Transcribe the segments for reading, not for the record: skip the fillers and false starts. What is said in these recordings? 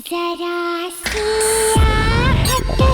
जरा सी आहट होती है।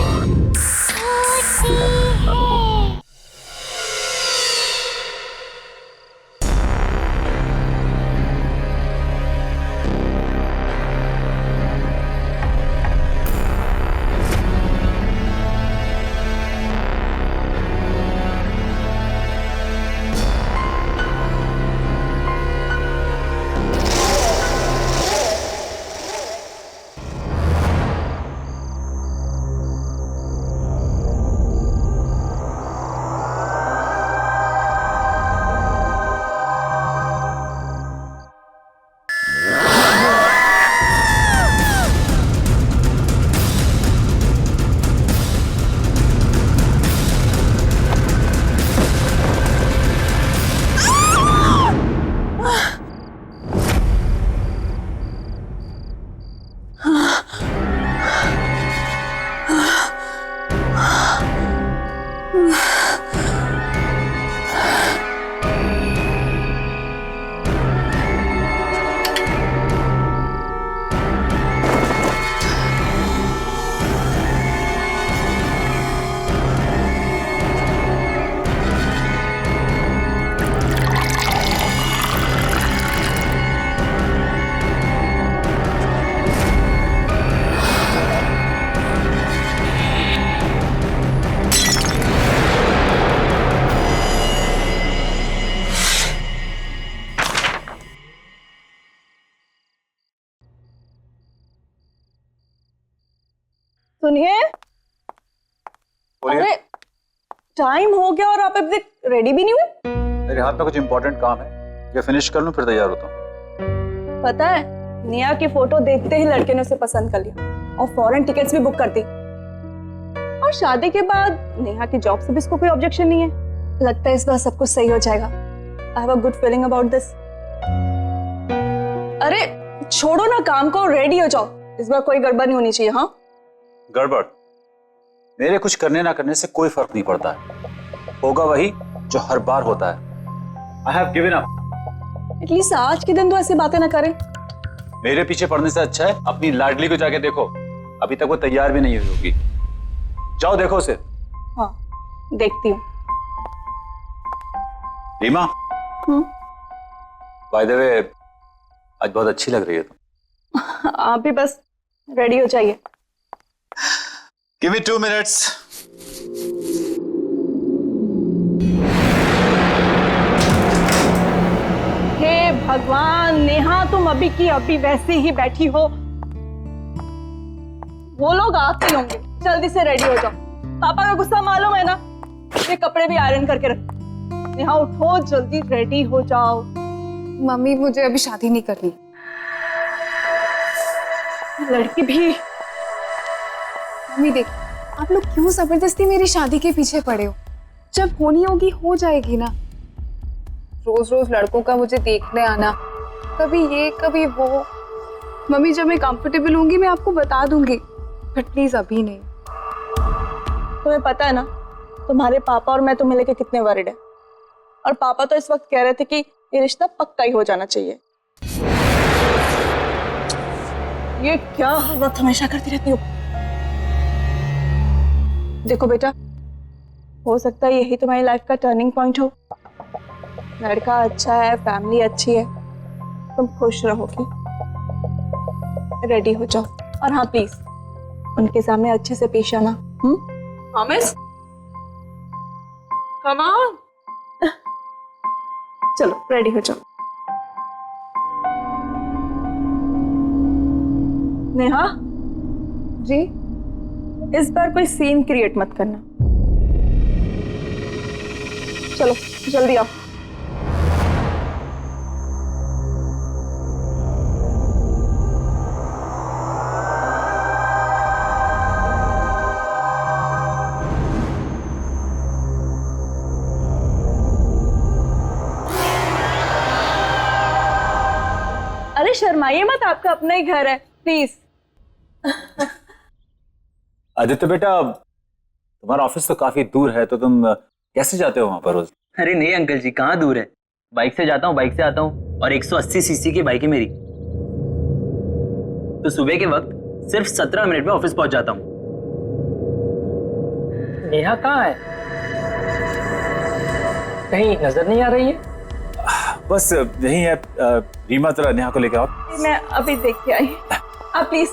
सुनिए, अरे टाइम हो गया और आप अभी तक रेडी भी नहीं हुए। मेरे हाथ में कुछ इंपॉर्टेंट काम है, ये फिनिश कर लूं फिर तैयार होता हूँ। पता है, नेहा की फोटो देखते ही लड़के ने उसे पसंद कर लिया और फॉरेन टिकट्स भी बुक कर दी। और शादी के बाद नेहा की जॉब से भी इसको कोई ऑब्जेक्शन नहीं है। लगता है इस बार सब कुछ सही हो जाएगा। I have a good feeling about this. अरे छोड़ो ना काम को, रेडी हो जाओ। इस बार कोई गड़बड़ नहीं होनी चाहिए। हाँ, गड़बड़ मेरे कुछ करने ना करने से कोई फर्क नहीं पड़ता है, होगा वही जो हर बार होता है। I have given up. At least आज के दिन तो ऐसी बातें ना करें। मेरे पीछे पड़ने से अच्छा है अपनी लाडली को जाके देखो, अभी तक वो तैयार भी नहीं हुई होगी। जाओ देखो उसे। हाँ, देखती हूँ। रीमा, बाय द वे आज बहुत अच्छी लग रही है तुम। आप भी बस रेडी हो जाइए। Give me 2 minutes. हे भगवान, नेहा तुम अभी की अभी वैसे ही बैठी हो। वो लोग आते ही होंगे, जल्दी से रेडी हो जाओ। पापा का गुस्सा मालूम है ना, ये कपड़े भी आयरन करके रख। नेहा उठो, जल्दी रेडी हो जाओ। मम्मी मुझे अभी शादी नहीं करनी। लड़की भी। मम्मी देख, आप लोग क्यों जबरदस्ती मेरी शादी के पीछे पड़े हो? जब होनी होगी हो जाएगी ना। रोज रोज लड़कों का मुझे देखने आना, कभी ये कभी वो। मम्मी जब मैं कंफर्टेबल होंगी मैं आपको बता दूंगी, बट प्लीज अभी नहीं। तुम्हें पता है ना, तुम्हारे पापा और मैं तुम्हें लेके कितने वरीड है। और पापा तो इस वक्त कह रहे थे कि ये रिश्ता पक्का ही हो जाना चाहिए। ये क्या हरकत हमेशा करती रहती हो। देखो बेटा, हो सकता है यही तुम्हारी लाइफ का टर्निंग पॉइंट हो। लड़का अच्छा है, फैमिली अच्छी है, तुम खुश रहोगी। रेडी हो जाओ। और हाँ प्लीज, उनके सामने अच्छे से पेश आना। प्रॉमिस? Come on. चलो रेडी हो जाओ। नेहा जी? इस बार कोई सीन क्रिएट मत करना। चलो जल्दी आओ। अरे शर्माइए मत, आपका अपना ही घर है, प्लीज। आदित्य बेटा, तुम्हारा ऑफिस तो काफी दूर है, तो तुम कैसे जाते हो वहां पर रोज? अरे नहीं अंकल जी, कहाँ दूर है। बाइक से जाता हूँ, बाइक से आता हूँ। और 180 सीसी की बाइक है मेरी। तो सुबह के वक्त सिर्फ 17 मिनट में ऑफिस पहुंच जाता हूँ। नेहा कहाँ है? कहीं नजर नहीं आ रही है। बस यही है। रीमा जरा नेहा को लेके आओ। मैं अभी देख के आई। आप प्लीज।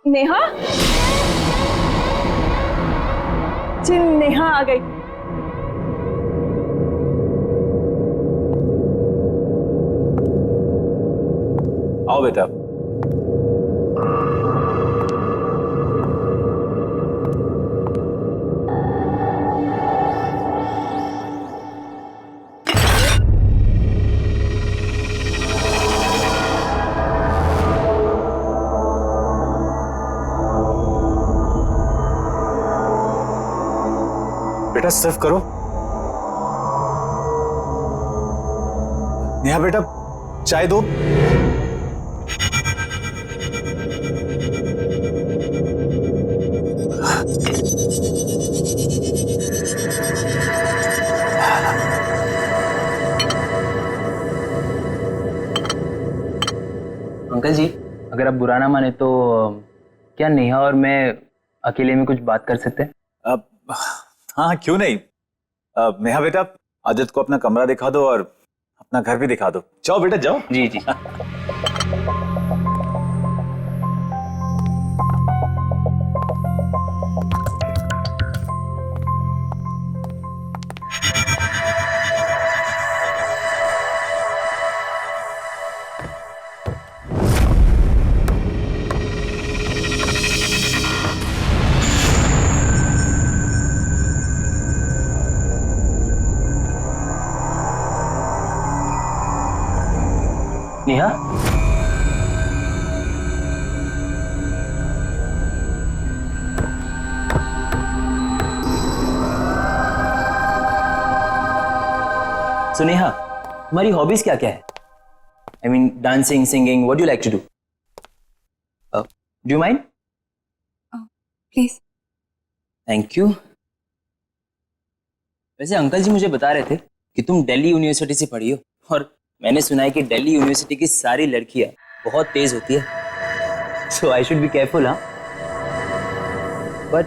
नेहा जी, नेहा आ गई। आओ बेटा। बेटा सर्व करो। नेहा बेटा चाय दो। अंकल जी, अगर आप बुरा ना माने तो क्या नेहा और मैं अकेले में कुछ बात कर सकते हैं? अब हाँ, क्यों नहीं। नेहा बेटा आदित्य को अपना कमरा दिखा दो और अपना घर भी दिखा दो। जाओ बेटा जाओ। जी जी। नेहा, so नेहा, तुम्हारी हॉबीज क्या क्या है? I mean dancing, singing, what do you like to do? Do you mind? Please. Thank you. वैसे अंकल जी मुझे बता रहे थे कि तुम दिल्ली यूनिवर्सिटी से पढ़ी हो, और मैंने सुना है कि दिल्ली यूनिवर्सिटी की सारी लड़कियां बहुत तेज होती है। सो आई शुड बी केयरफुल। हाँ, बट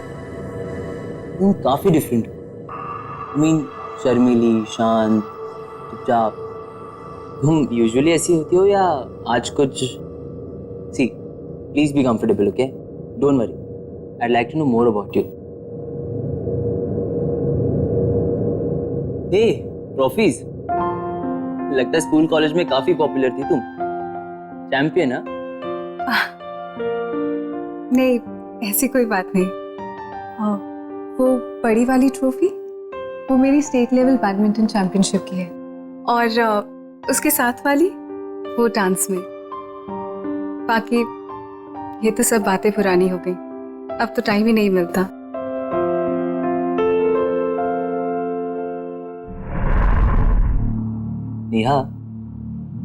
तुम काफी डिफरेंट हो। आई मीन शर्मीली, शांत, चुपचाप। तुम यूजुअली ऐसी होती हो या आज कुछ? See, please be comfortable, okay? Don't worry, I'd like to know more about you. Hey, trophies. लगता है स्कूल कॉलेज में काफी पॉपुलर थी तुम। चैंपियन? नहीं, ऐसी कोई बात नहीं। हाँ, वो बड़ी वाली ट्रॉफी वो मेरी स्टेट लेवल बैडमिंटन चैंपियनशिप की है, और उसके साथ वाली वो डांस में। बाकी ये तो सब बातें पुरानी हो गई, अब तो टाइम ही नहीं मिलता। Neha,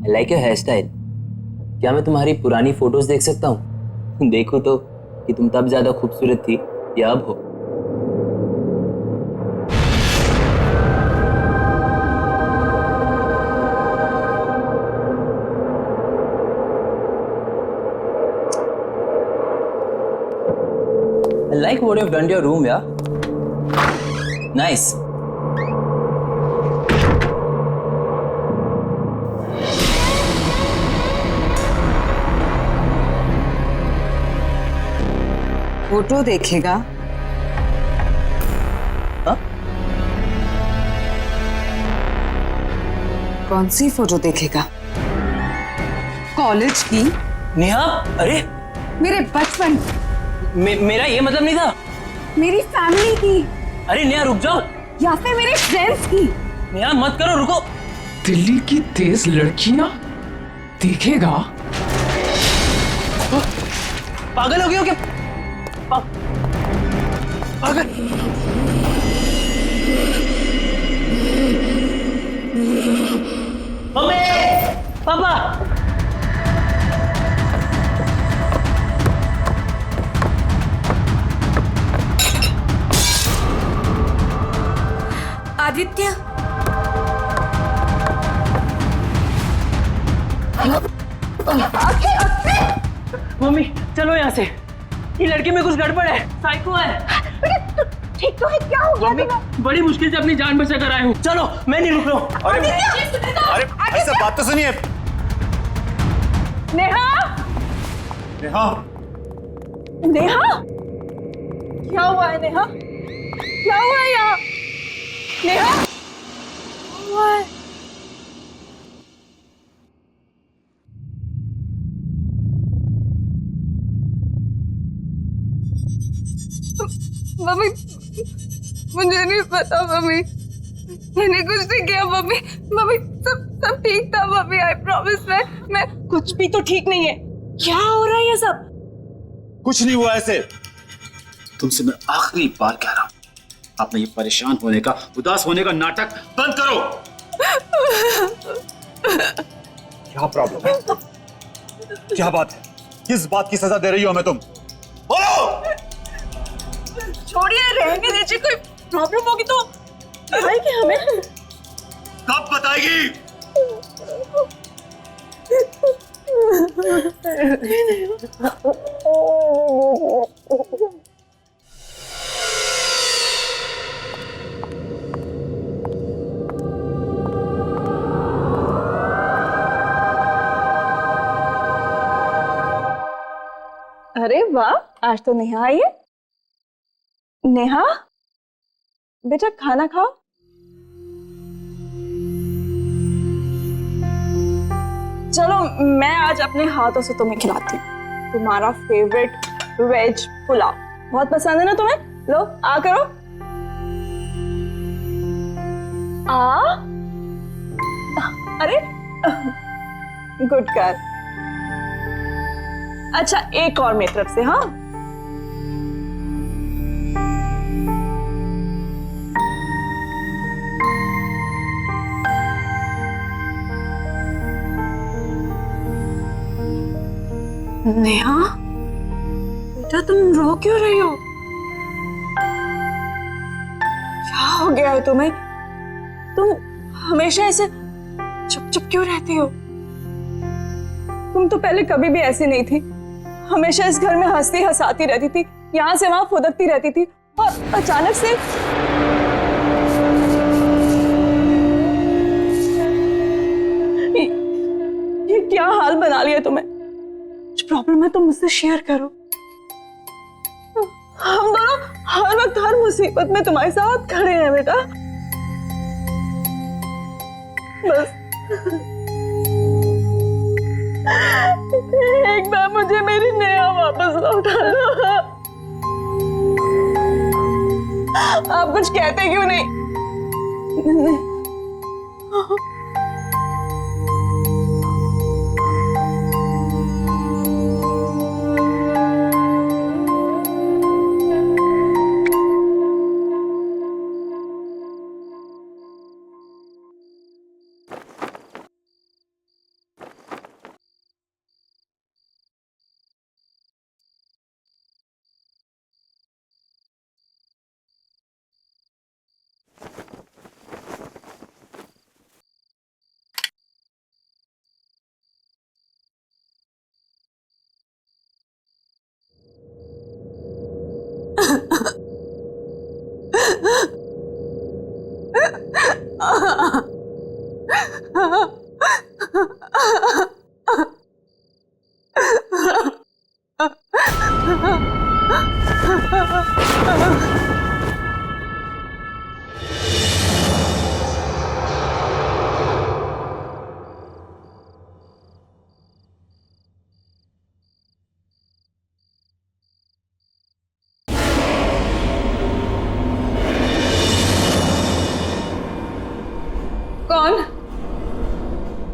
I like your hairstyle. क्या मैं तुम्हारी पुरानी फोटोज देख सकता हूँ? देखो तो कि तुम तब ज्यादा खूबसूरत थी या अब हो। I like what you've done to your room, yeah? Nice. Photo देखेगा? हाँ? कौन सी फोटो देखेगा? कॉलेज की? नेहा, अरे मेरे बचपन, मेरा ये मतलब नहीं था। मेरी फैमिली की, अरे नेहा रुक जाओ। या फिर मेरे फ्रेंड्स की। नेहा मत करो, रुको। दिल्ली की तेज लड़कियां देखेगा? पागल हो गए हो क्या? पागल। मम्मी, पापा। आदित्य, मम्मी चलो यहाँ से, ये लड़के में कुछ गड़बड़ है, साइको है। ठीक तो है, क्या हो गया मम्मी बड़ी मुश्किल से अपनी जान बचा कर आया हूँ, चलो मैं नहीं रुक रहा हूँ। अरे भाई साहब बात तो सुनिए। नेहा, नेहा, नेहा, क्या हुआ है नेहा? क्या हुआ है यहाँ? नेहा, क्या हुआ है? मम्मी मुझे नहीं पता मम्मी, मैंने कुछ नहीं किया मम्मी। मम्मी सब ठीक था मम्मी, आई प्रॉमिस। मैं कुछ भी तो ठीक नहीं है। क्या हो रहा है ये सब? कुछ नहीं हुआ ऐसे। तुमसे मैं आखिरी बार कह रहा हूं, अपने ये परेशान होने का, उदास होने का नाटक बंद करो। क्या प्रॉब्लम है? क्या बात है? किस बात की सजा दे रही हो हमें तुम? बोलो। छोड़िए, रहने दीजिए। कोई प्रॉब्लम होगी तो बताएगी हमें। कब बताएगी? अरे वाह, आज तो नेहा आई है। नेहा, बेटा खाना खाओ। चलो मैं आज अपने हाथों से तुम्हें खिलाती हूँ तुम्हारा फेवरेट वेज पुलाव। बहुत पसंद है ना तुम्हें? लो आ करो। आ, अरे गुड गर्ल। अच्छा एक और मेरी तरफ से। हाँ नेहा, बेटा तुम रो क्यों रही हो? क्या हो गया है तुम्हें? तुम हमेशा ऐसे चुप चुप क्यों रहती हो? तुम तो पहले कभी भी ऐसी नहीं थी। हमेशा इस घर में हंसती हंसाती रहती थी, यहाँ से वहां फुदकती रहती थी, और अचानक से ये क्या हाल बना लिया तुम्हें? कुछ प्रॉब्लम है तो मुझसे शेयर करो। हम दोनों हर वक्त हर मुसीबत में तुम्हारे साथ खड़े हैं बेटा। बस एक बार मुझे मेरी नेहा वापस लौटा दो। आप कुछ कहते क्यों नहीं?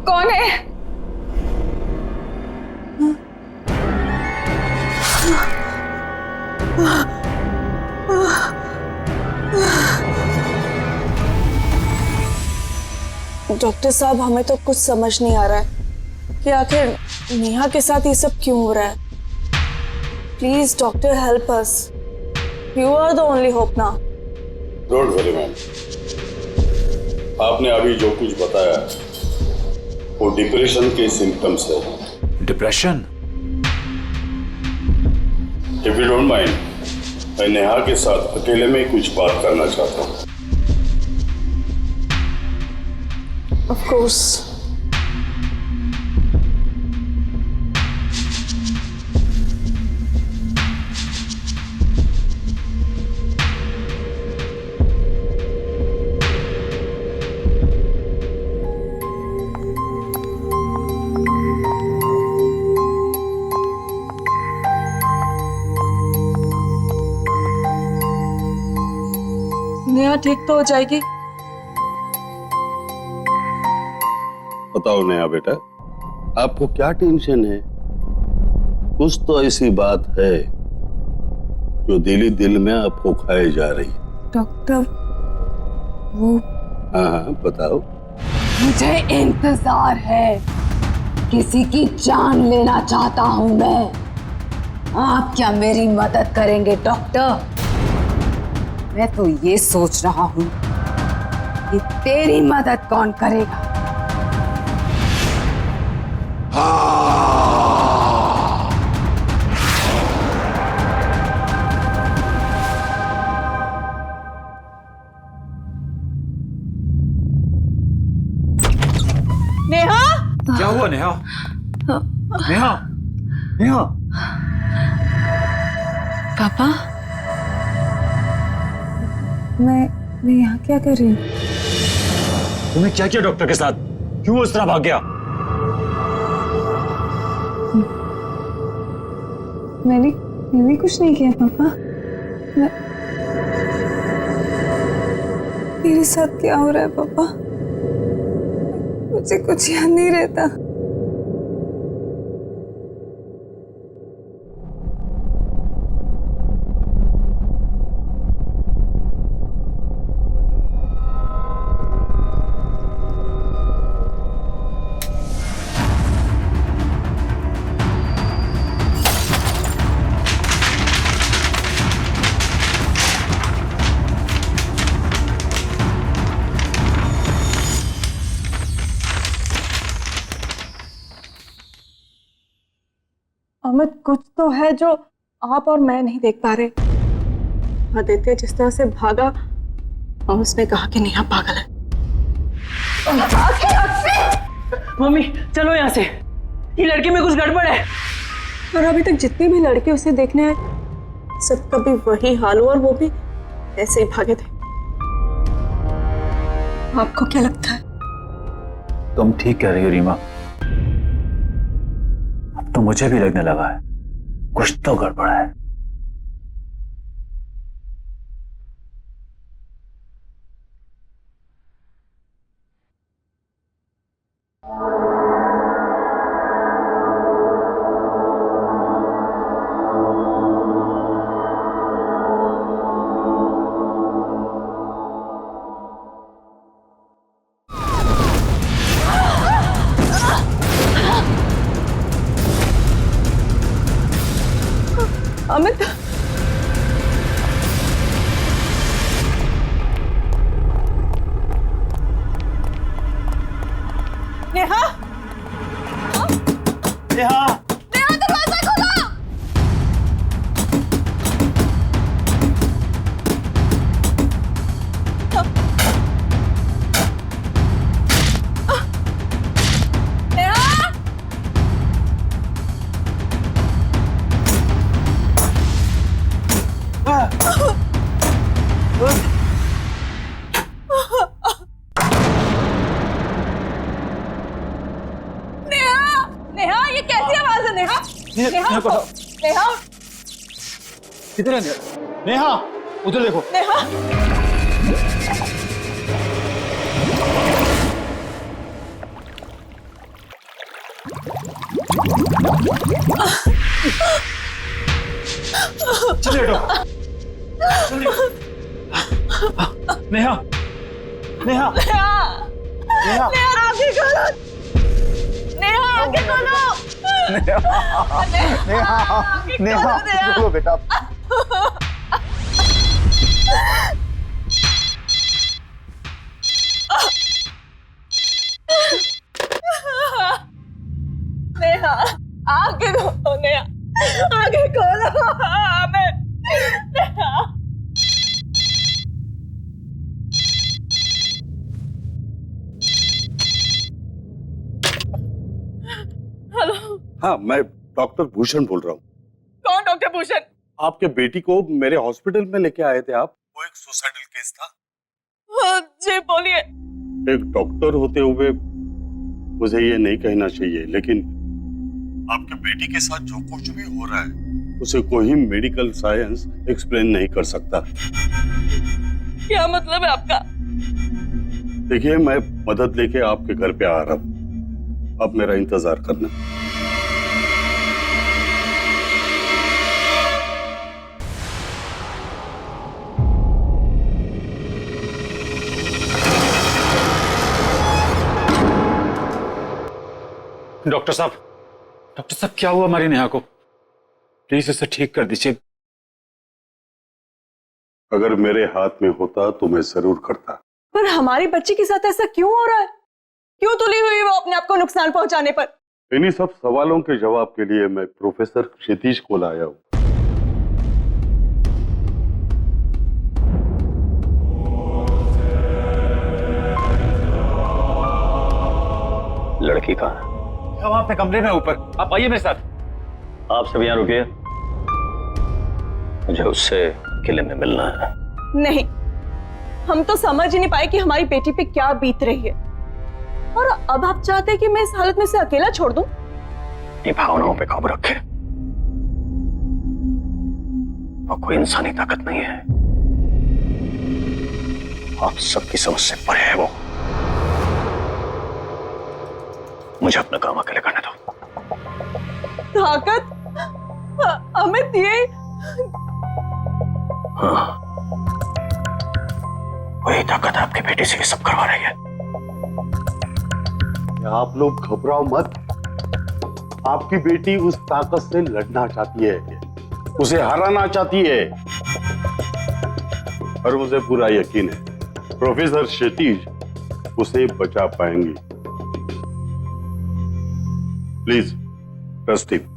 कौन है? डॉक्टर साहब, हमें तो कुछ समझ नहीं आ रहा है कि आखिर नेहा के साथ ये सब क्यों हो रहा है। Please doctor help us, you are the only hope now. Don't worry ma'am, आपने अभी जो कुछ बताया वो डिप्रेशन के सिम्टम्स है। Depression? If you don't mind, मैं नेहा के साथ अकेले में कुछ बात करना चाहता हूँ। Of course. नेहा ठीक तो हो जाएगी। बताओ नेहा बेटा, आपको क्या टेंशन है? कुछ तो ऐसी बात है जो दिली दिल में आपको खाए जा रही है। डॉक्टर, वो हाँ हाँ बताओ। मुझे इंतजार है, किसी की जान लेना चाहता हूं मैं। आप क्या मेरी मदद करेंगे डॉक्टर? मैं तो ये सोच रहा हूं कि तेरी मदद कौन करेगा। नेहा, क्या हुआ नेहा? नेहा, नेहा। पापा, मैं यहाँ क्या कर रही हूँ? तुमने क्या किया डॉक्टर के साथ? क्यों उस तरह भाग गया? मैंने कुछ नहीं किया पापा। मेरे साथ क्या हो रहा है पापा? मुझे कुछ याद नहीं रहता। अमित, कुछ तो है जो आप और मैं नहीं देख पा रहे। आदित्य जिस तरह से भागा और उसने कहा कि नेहा पागल है। मम्मी चलो यहाँ से, ये लड़के में कुछ गड़बड़ है। और अभी तक जितने भी लड़के उसे देखने आए सबका भी वही हाल हुआ और वो भी ऐसे ही भागे थे। आपको क्या लगता है? तुम ठीक कह रही हो रीमा। अब तो मुझे भी लगने लगा है कुछ तो गड़बड़ है। अमित, नेहा, नेहा, नेहा दरवाजा खोलो। नेहा, नेहा, ये कैसी आवाज है? नेहा, नेहा, नेहा, किधर है नेहा? उधर देखो। नेहा, चलिए बेटो, चलिए। नेहा, नेहा, नेहा, नेहा, आगे खोलो। नेहा, आगे खोलो। नेहा, बोलो बेटा। आगे खोलो नेहा, आगे खोलो हमें। हेलो। हाँ, मैं डॉक्टर भूषण बोल रहा हूँ। कौन डॉक्टर भूषण? आपके बेटी को मेरे हॉस्पिटल में लेके आए थे आप। वो एक सुसाइडल केस था। हाँ, जी बोलिए। एक डॉक्टर होते हुए मुझे ये नहीं कहना चाहिए, लेकिन आपके बेटी के साथ जो कुछ भी हो रहा है उसे कोई मेडिकल साइंस एक्सप्लेन नहीं कर सकता। क्या मतलब है आपका? देखिए, मैं मदद लेके आपके घर पे आ रहा हूँ, अब मेरा इंतजार करना। डॉक्टर साहब क्या हुआ हमारी नेहा को? प्लीज इसे ठीक कर दीजिए। अगर मेरे हाथ में होता तो मैं जरूर करता। पर हमारी बच्ची के साथ ऐसा क्यों हो रहा है? क्यों तुली हुई वो अपने आप को नुकसान पहुंचाने पर? इन्हीं सब सवालों के जवाब के लिए मैं प्रोफेसर क्षितिज को लाया हूँ। लड़की कहाँ है? वहां पे कमरे में ऊपर। आप आइए मेरे साथ। आप सब यहाँ रुकिए, मुझे उससे किले में मिलना है। नहीं, हम तो समझ ही नहीं पाए कि हमारी बेटी पे क्या बीत रही है, और अब आप चाहते हैं कि मैं इस हालत में से अकेला छोड़ दूं? अपनी भावनाओं पे काबू रखे, और कोई इंसानी ताकत नहीं है, आप सबकी समझ से परे है वो। मुझे अपना काम अकेले करने दो। ताकत? अमित, ये हाँ, वही ताकत आपकी बेटी से ये सब करवा रही है। आप लोग घबराओ मत। आपकी बेटी उस ताकत से लड़ना चाहती है, उसे हराना चाहती है, और मुझे पूरा यकीन है प्रोफेसर क्षितिज उसे बचा पाएंगे। Please trust him.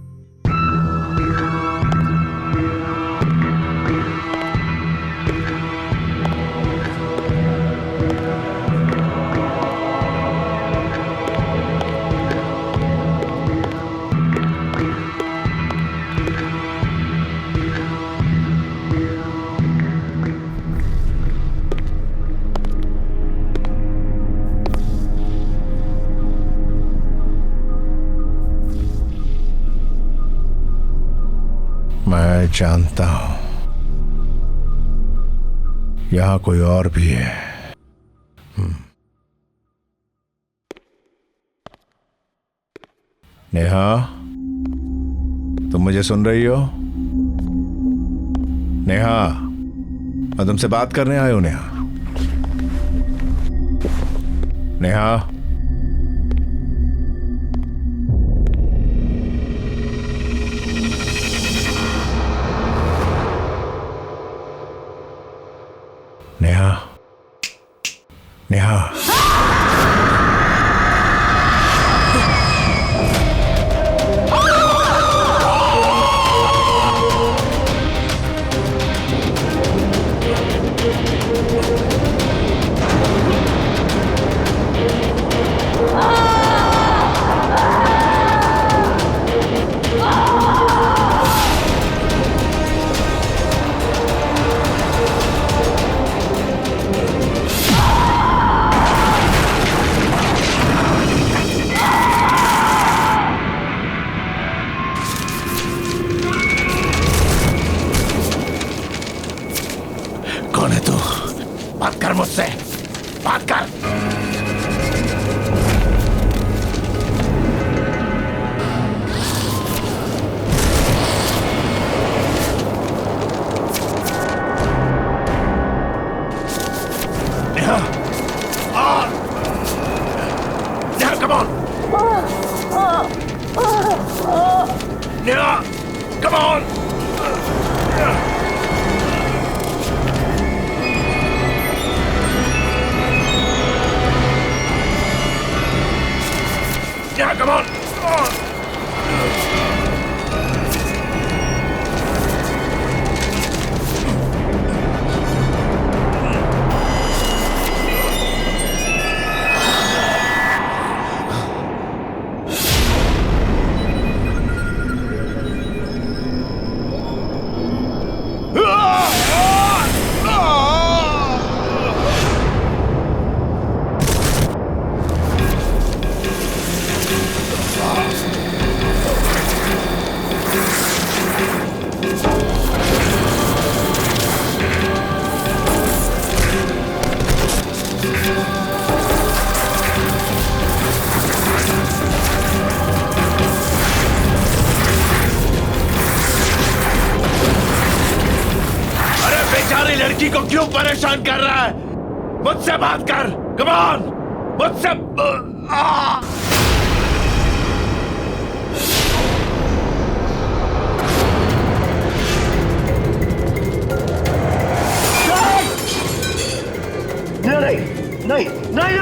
मैं जानता हूं यहां कोई और भी है। नेहा, तुम मुझे सुन रही हो? नेहा, मैं तुमसे बात करने आया हूं। नेहा, नेहा, नेहा, नेहा। कौन है तू? बात कर मुझसे, बात कर। Neha, Neha, come on. Neha, come on. Yeah, come on! लड़की को क्यों परेशान कर रहा है? मुझसे बात कर, कम ऑन, मुझसे नहीं नहीं नहीं नहीं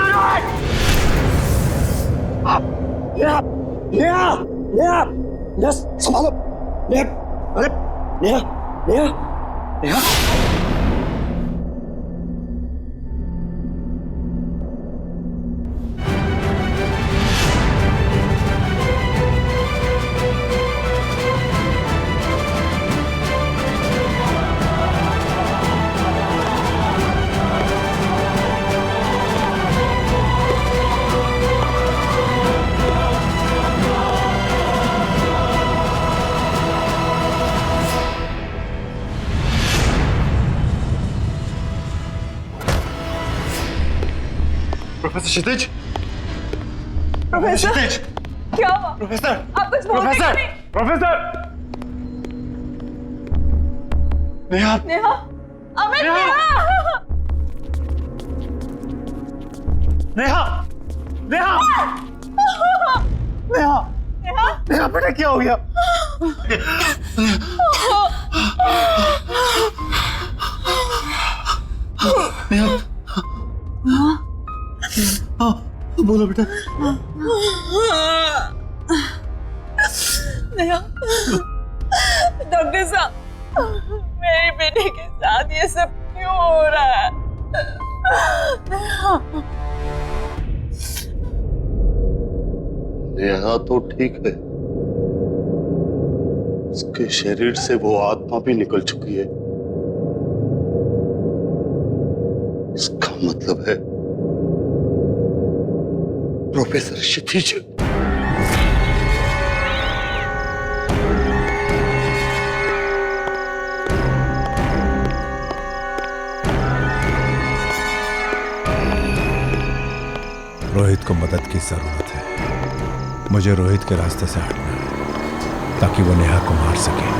नेहा नेहा नेहा नेहा संभालो नेहा अरे नेहा नेहा नेहा प्रोफेसर क्षितिज, प्रोफेसर क्षितिज, क्या हुआ? प्रोफेसर, आप कुछ बोलते क्यों नहीं? प्रोफेसर, नेहा, नेहा, अमित, नेहा, नेहा, नेहा, नेहा, नेहा, नेहा, बेटा क्या हो गया? नेहा, हाँ, बोलो बेटा। नेहा, डॉक्टर साहब, मेरी बेटी के साथ ये सब क्यों हो रहा है? नेहा तो ठीक है, उसके शरीर से वो आत्मा भी निकल चुकी है। इसका मतलब है प्रोफेसर क्षितिज रोहित को मदद की जरूरत है। मुझे रोहित के रास्ते से हटना है ताकि वो नेहा को मार सके।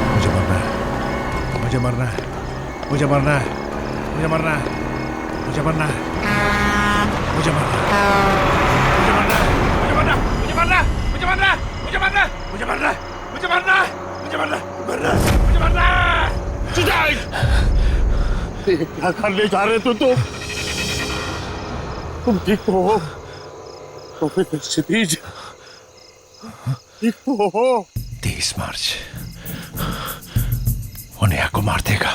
मुझे मरना है, मुझे मरना है, मुझे मरना है, मुझे मरना है, मुझे मरना है, मुझे मरना है, मुझे मरना है, मुझे मरना है, मुझे मरना है, मुझे मरना है, मुझे मरना है, मुझे मरना है, मुझे मरना है, मुझे मरना है। ये क्या करने जा रहे तुम ठीक तो हो प्रोफेसर क्षितिज? ठीक तो हो? 30 मार्च वो नेहा को मार देगा।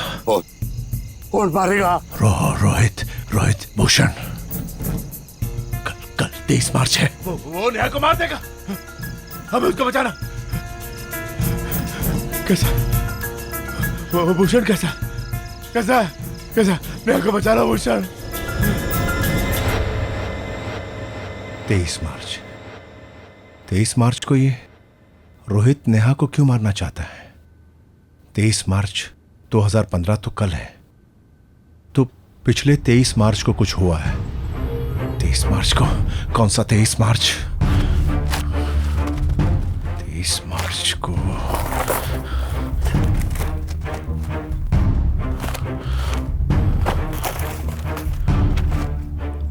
कौन मारेगा? रोहित भूषण। कल 30 मार्च है। वो नेहा को मार देगा। हमें उसको बचाना। कैसा? वो भूषण कैसा नेहा को बचाना भूषण। 23 मार्च को ये रोहित नेहा को क्यों मारना चाहता है? 23 मार्च 2015 तो कल है, तो पिछले 23 मार्च को कुछ हुआ है। 23 मार्च को कौन सा 23 मार्च? 23 मार्च को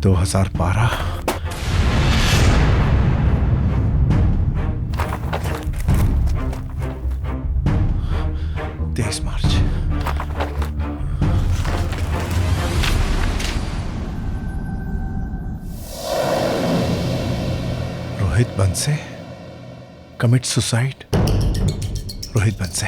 2012। मार्च रोहित बंसे कमिट सुसाइड। रोहित बंसे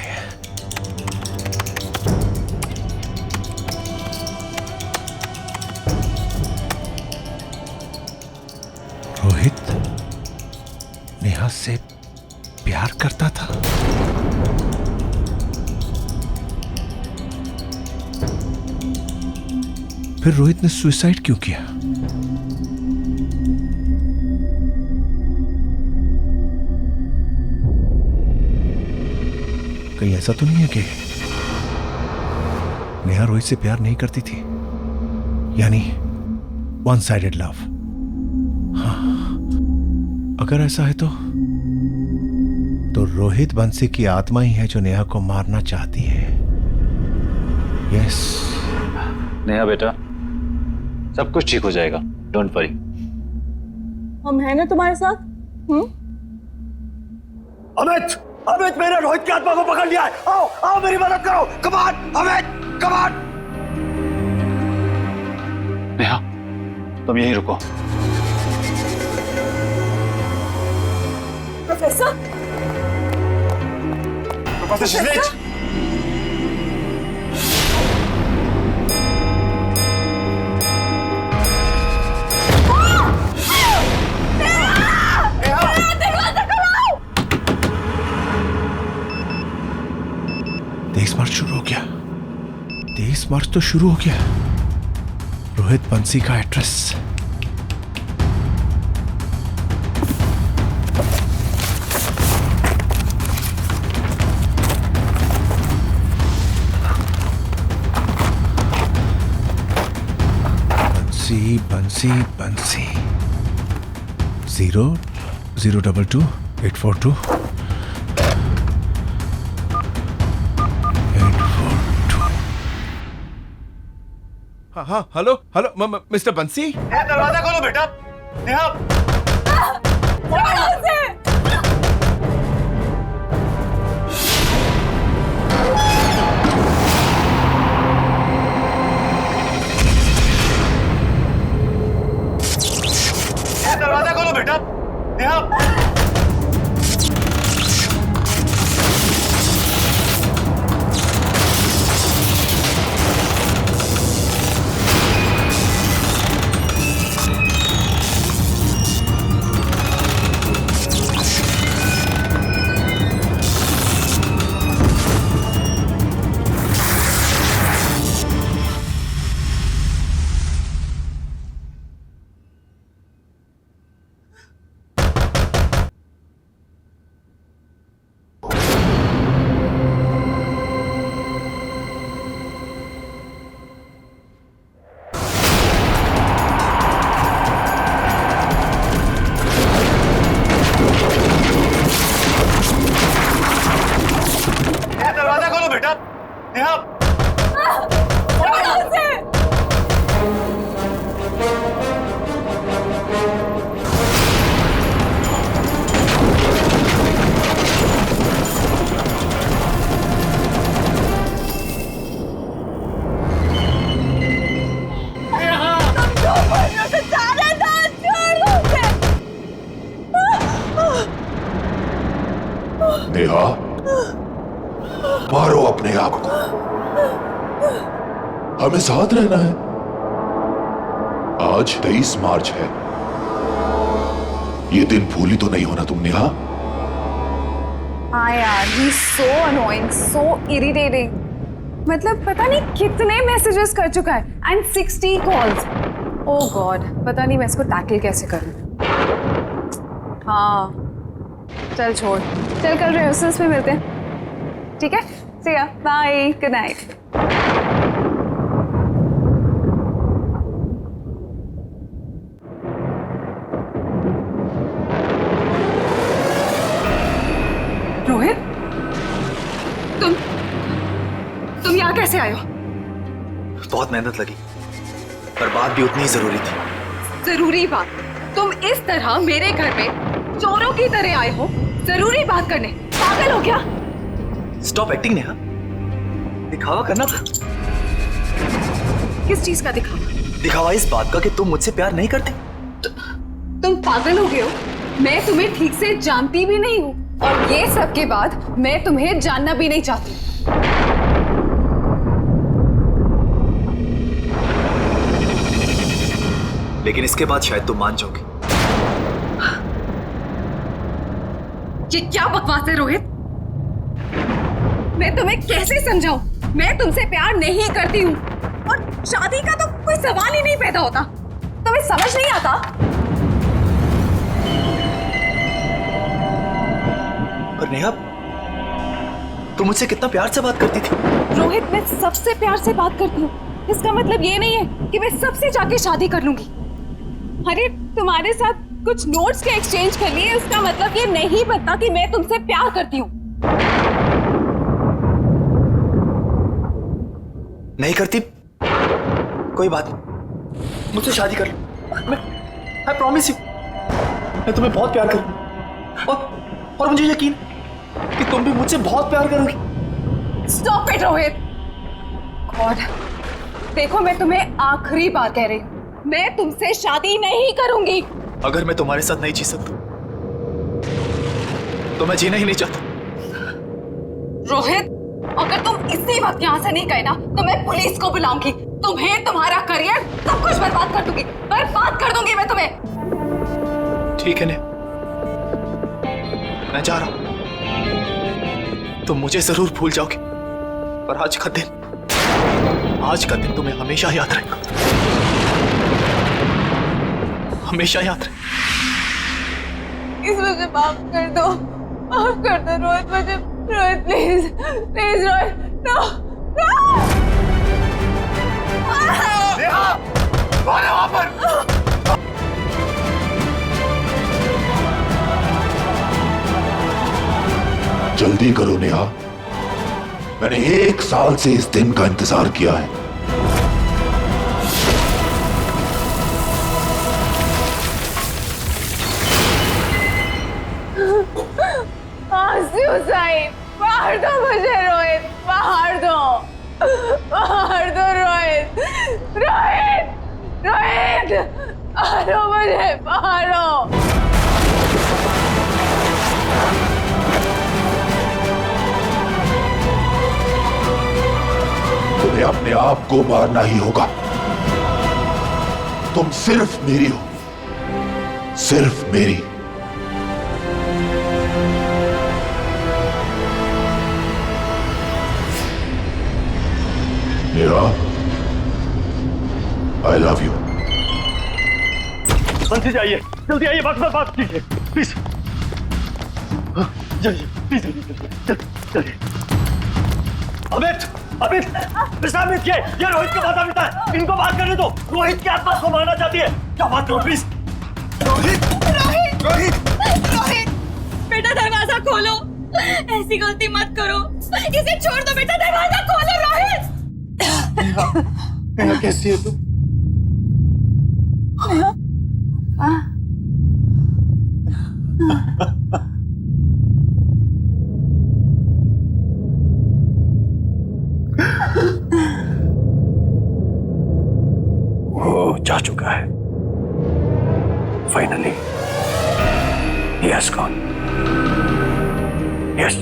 रोहित नेहा से प्यार करता था। फिर रोहित ने सुसाइड क्यों किया? कहीं ऐसा तो नहीं है कि नेहा रोहित से प्यार नहीं करती थी, यानी वन साइडेड लव। हाँ, अगर ऐसा है तो रोहित बंसी की आत्मा ही है जो नेहा को मारना चाहती है। यस नेहा बेटा, सब कुछ ठीक हो जाएगा, डोंट वरी। हम हैं ना तुम्हारे साथ। अमित, अमित मैंने रोहित की आत्मा को पकड़ लिया है। आओ आओ मेरी मदद करो। Come on Amit, come on. Neha तुम यहीं रुको। प्रोफेसर, प्रोफेसर शिवनेज, तेज मार्च शुरू हो गया। तेज मार्च तो शुरू हो गया। रोहित बंसी का एड्रेस। बंसी बंसी बंसी 0022842 हाँ, हेलो हेलो मिस्टर बंसी। दरवाजा खोलो बेटा। नेहा, दरवाजा खोलो बेटा। नेहा, दरवाजा खोलो बेटा। नेहा, नेहा, मारो अपने आप को। हमें साथ रहना है। आज 23 मार्च है। ये दिन भूली तो नहीं होना तुम नेहा। हाँ यार, ही सो अनोइंग, सो इरिटेटिंग। मतलब पता नहीं कितने मैसेजेस कर चुका है एंड 60 कॉल्स। ओह गॉड, पता नहीं मैं इसको टैकल कैसे करूं। हाँ चल छोड़, चल कल रिहर्सल्स में मिलते हैं, ठीक है? See ya, bye, good night. Rohit, तुम यहाँ कैसे आए हो? बहुत मेहनत लगी, पर बात भी उतनी जरूरी थी। जरूरी बात? तुम इस तरह मेरे घर में चोरों की तरह आए हो जरूरी बात करने? पागल हो क्या? स्टॉप एक्टिंग नेहा, दिखावा करना था। किस चीज का दिखावा? दिखावा इस बात का कि तुम मुझसे प्यार नहीं करती। तुम पागल हो गए हो? मैं तुम्हें ठीक से जानती भी नहीं हूँ और ये सब के बाद मैं तुम्हें जानना भी नहीं चाहती। लेकिन इसके बाद शायद तुम मान जाओगी। ये क्या बकवास है रोहित? मैं तुम्हें कैसे समझाऊं? मैं तुमसे प्यार नहीं करती हूँ और शादी का तो कोई सवाल ही नहीं पैदा होता। तुम्हें समझ नहीं आता? पर नेहा, तुम मुझसे कितना प्यार से बात करती थी। रोहित, मैं सबसे प्यार से बात करती हूँ। इसका मतलब ये नहीं है कि मैं सबसे जाके शादी कर लूंगी। अरे तुम्हारे साथ कुछ नोट्स के एक्सचेंज कर लिए, उसका मतलब ये नहीं बनता कि मैं तुमसे प्यार करती हूँ। नहीं करती कोई बात नहीं, मुझसे शादी कर लो। मैं प्रॉमिस यू, मैं तुम्हें बहुत प्यार करूँ और मुझे यकीन कि तुम भी मुझसे बहुत प्यार करोगी। Stop it Rohit. गॉड, देखो मैं तुम्हें आखिरी बार कह रही हूँ, मैं तुमसे शादी नहीं करूंगी। अगर मैं तुम्हारे साथ नहीं जी सकता तो मैं जीना ही नहीं चाहता। रोहित, अगर तुम इसी वक्त यहाँ से नहीं गए ना तो मैं पुलिस को बुलाऊंगी। तुम्हें, तुम्हारा करियर, सब कुछ बर्बाद कर दूंगी, बर्बाद कर दूंगी मैं तुम्हें। ठीक है ने, मैं जा रहा हूं। तुम मुझे जरूर भूल जाओगे, पर आज का दिन तुम्हें हमेशा याद रहेगा, हमेशा याद रहेगा। इस वजह माफ कर दो रोहित, मुझे, Rohit please please Rohit, no Neha, कौन है वहां पर? जल्दी करो नेहा, मैंने 1 साल से इस दिन का इंतजार किया है। आंसू साहिब, मार दो मुझे रोहित, मार दो रोहित, मारो मुझे, मारो। तुम्हें अपने आप को मारना ही होगा। तुम सिर्फ मेरी हो, सिर्फ मेरी। Neha, I love you. बंसी जाइए, जल्दी आइए, बात कीजिए प्लीज। जल्दी प्लीज, जल्दी। अमित, ये रोहित के माता पिता है, इनको बात करने दो। रोहित की आत्मा को मारना चाहती है, क्या बात करो प्लीज। रोहित, बेटा दरवाजा खोलो, ऐसी गलती मत करो, इसे छोड़ दो बेटा, दरवाजा खोलो रोहित। नेहा कैसी है तुम? वो जा चुका है, finally he has gone. Yes.